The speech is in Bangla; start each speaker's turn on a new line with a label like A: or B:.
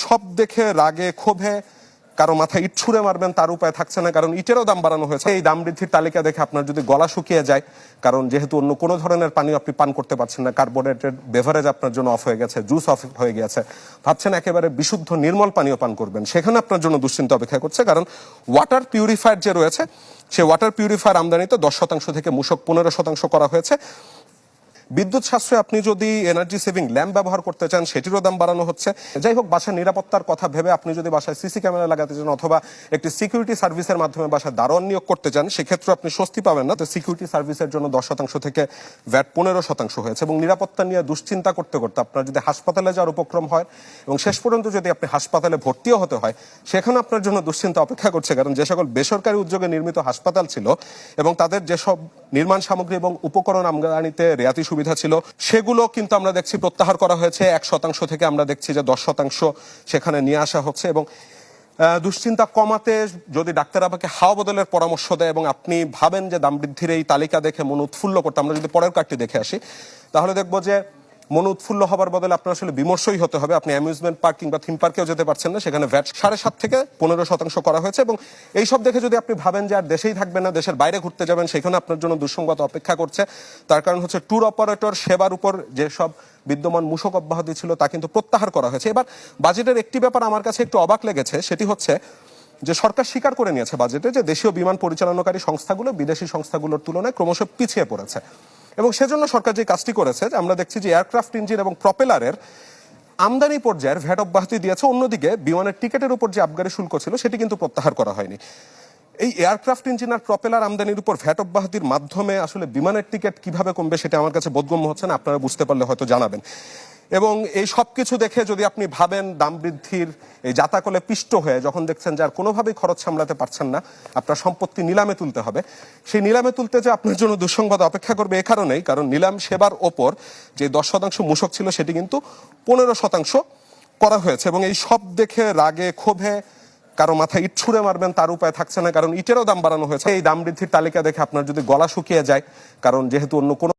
A: সব দেখে রাগে ক্ষোভে কারো মাথায় ইট ছুঁড়ে মারবেন তার উপায় থাকছে না, কারণ ইটেরও দাম বাড়ানো হয়েছে। এই দাম বৃদ্ধির তালিকা দেখে আপনার যদি গলা শুকিয়ে যায়, কারণ যেহেতু অন্য কোনো ধরনের পানি আপনি পান করতে পারছেন না, কার্বোনেটেড বেভারেজ আপনার জন্য অফ হয়ে গেছে, জুস অফ হয়ে গেছে, ভাবছেন একেবারে বিশুদ্ধ নির্মল পানীয় পান করবেন, সেখানে আপনার জন্য দুশ্চিন্তা অপেক্ষা করছে। কারণ ওয়াটার পিউরিফায়ার যে রয়েছে, সে ওয়াটার পিউরিফায়ার আমদানিতে 10% থেকে মূসক 15% করা হয়েছে। বিদ্যুৎ সাশ্রয়ে আপনি যদি এনার্জি সেভিং ল্যাম্প ব্যবহার করতে চান, সেটিরও দাম বাড়ানো হচ্ছে। যাই হোক, বাসার নিরাপত্তার কথা ভেবে আপনি যদি বাসায় সিসি ক্যামেরা লাগাতে চান অথবা একটি সিকিউরিটি সার্ভিসের মাধ্যমে বাসায় দারোয়ান নিয়োগ করতে চান, সেক্ষেত্রে আপনি স্বস্তি পাবেন না। তো সিকিউরিটি সার্ভিসের জন্য 10% থেকে ভ্যাট 15% হয়েছে। এবং নিরাপত্তা নিয়ে দুশ্চিন্তা করতে করতে আপনার যদি হাসপাতালে যাওয়ার উপক্রম হয় এবং শেষ পর্যন্ত যদি আপনি হাসপাতালে ভর্তিও হতে হয়, সেখানে আপনার জন্য দুশ্চিন্তা অপেক্ষা করছে। কারণ যে সকল বেসরকারি উদ্যোগে নির্মিত হাসপাতাল ছিল এবং তাদের যেসব নির্মাণ সামগ্রী এবং উপকরণ আমদানিতে রেয়াতি সুবিধা ছিল, সেগুলো কিন্তু আমরা দেখছি প্রত্যাহার করা হয়েছে। 1% থেকে আমরা দেখছি যে 10% সেখানে নিয়ে আসা হচ্ছে। এবং দুশ্চিন্তা কমাতে যদি ডাক্তার আপনাকে হাওয়া বদলের পরামর্শ দেয় এবং আপনি ভাবেন যে দাম বৃদ্ধির এই তালিকা দেখে মন উৎফুল্ল করতে, আমরা যদি পরের কার্ডটি দেখে আসি, তাহলে দেখবো যে মন উৎফুল্ল হবার বদলে আপনার আসলে বিমর্ষই হতে হবে। আপনি অ্যামিউজমেন্ট পার্ক কিংবা থিম পার্কেও যেতে পারছেন না, সেখানে ভ্যাট 7.5 থেকে 15% করা হয়েছে। এবং এইসব দেখে যদি আপনি ভাবেন যে আর দেশেই থাকবেন না, দেশের বাইরে ঘুরতে যাবেন, সেখানে আপনার জন্য দুঃসংবাদ অপেক্ষা করছে। তার কারণ হচ্ছে ট্যুর অপারেটর সেবার উপর যেসব বিদ্যমান মূসক অব্যাহতি ছিল তা কিন্তু প্রত্যাহার করা হয়েছে। এবার বাজেটের একটি ব্যাপার আমার কাছে একটু অবাক লেগেছে, সেটি হচ্ছে যে সরকার স্বীকার করে নিয়েছে বাজেটে যে দেশীয় বিমান পরিচালনাকারী সংস্থাগুলো বিদেশি সংস্থাগুলোর তুলনায় ক্রমশ পিছিয়ে পড়েছে। এবং সেজন্য সরকার যে কাজটি করেছে, আমরা দেখছি যে এয়ারক্রাফট ইঞ্জিন এবং প্রপেলারের আমদানি পর্যায়ের ভ্যাট অব্যাহতি দিয়েছে। অন্যদিকে বিমানের টিকেটের উপর যে আবগারি শুল্ক ছিল সেটি কিন্তু প্রত্যাহার করা হয়নি। এই এয়ারক্রাফট ইঞ্জিন আর প্রপেলার আমদানির উপর ভ্যাট অব্যাহতির মাধ্যমে আসলে বিমানের টিকিট কিভাবে কমবে সেটা আমার কাছে বোধগম্য হচ্ছে না। আপনারা বুঝতে পারলে হয়তো জানাবেন। এবং এই সব কিছু দেখে যদি আপনি ভাবেন দাম বৃদ্ধির এই জাতাকলে পিষ্ট হয়ে যখন দেখছেন যে আর কোনোভাবেই খরচ সামলাতে পারছেন না, আপনার সম্পত্তি নিলামে তুলতে হবে, সেই নিলামে তুলতে যে আপনার জন্য দুঃসংবাদ অপেক্ষা করবে এ কারণেই, কারণ নিলাম সেবার ওপর যে 10% মূসক ছিল সেটি কিন্তু 15% করা হয়েছে। এবং এই সব দেখে রাগে ক্ষোভে কারো মাথায় ইট ছুঁড়ে মারবেন তার উপায় থাকছে না, কারণ ইটেরও দাম বাড়ানো হয়েছে। এই দাম বৃদ্ধির তালিকা দেখে আপনার যদি গলা শুকিয়ে যায়, কারণ যেহেতু অন্য কোনো